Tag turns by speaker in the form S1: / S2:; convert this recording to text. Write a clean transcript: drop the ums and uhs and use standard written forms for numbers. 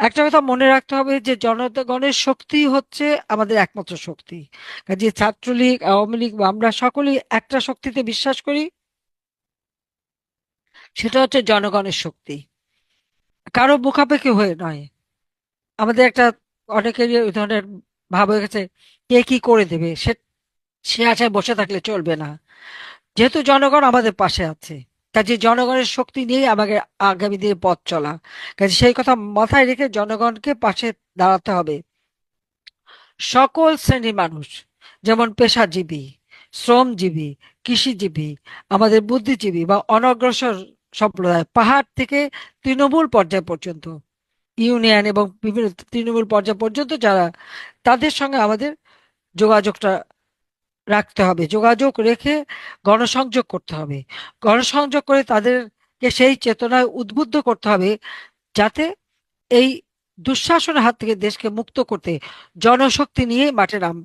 S1: একটা কথা মনে রাখতে হবে যে জনগণের শক্তি হচ্ছে আমাদের একমাত্র শক্তি। যে ছাত্রলীগ, আওয়ামী লীগ বা আমরা সকলেই একটা শক্তিতে বিশ্বাস করি, সেটা হচ্ছে জনগণের শক্তি, কারো মুখাপেক্ষি হয়ে নয়। আমাদের একটা অনেকেরই ওই ধরনের ভাব হয়ে গেছে, কে কি করে দেবে, সে সে আশায় বসে থাকলে চলবে না। যেহেতু জনগণ আমাদের পাশে আছে, কাজে জনগণের শক্তি নিয়েই আমাকে আগামী দিনে পথ চলা। কাজে সেই কথা মাথায় রেখে জনগণকে পাশে দাঁড়াতে হবে। সকল শ্রেণীর মানুষ, যেমন পেশাজীবী, শ্রমজীবী, কৃষিজীবী, আমাদের বুদ্ধিজীবী বা অনগ্রসর সম্প্রদায়, পাহাড় থেকে তৃণমূল পর্যায় পর্যন্ত, ইউনিয়ন এবং বিভিন্ন তৃণমূল পর্যায় পর্যন্ত যারা, তাদের সঙ্গে আমাদের যোগাযোগটা রাখতে হবে। যোগাযোগ রেখে গণসংযোগ করতে হবে। গণসংযোগ করে তাদেরকে সেই চেতনায় উদ্বুদ্ধ করতে হবে, যাতে এই দুঃশাসনের হাত থেকে দেশকে মুক্ত করতে জনশক্তি নিয়ে মাঠে নাম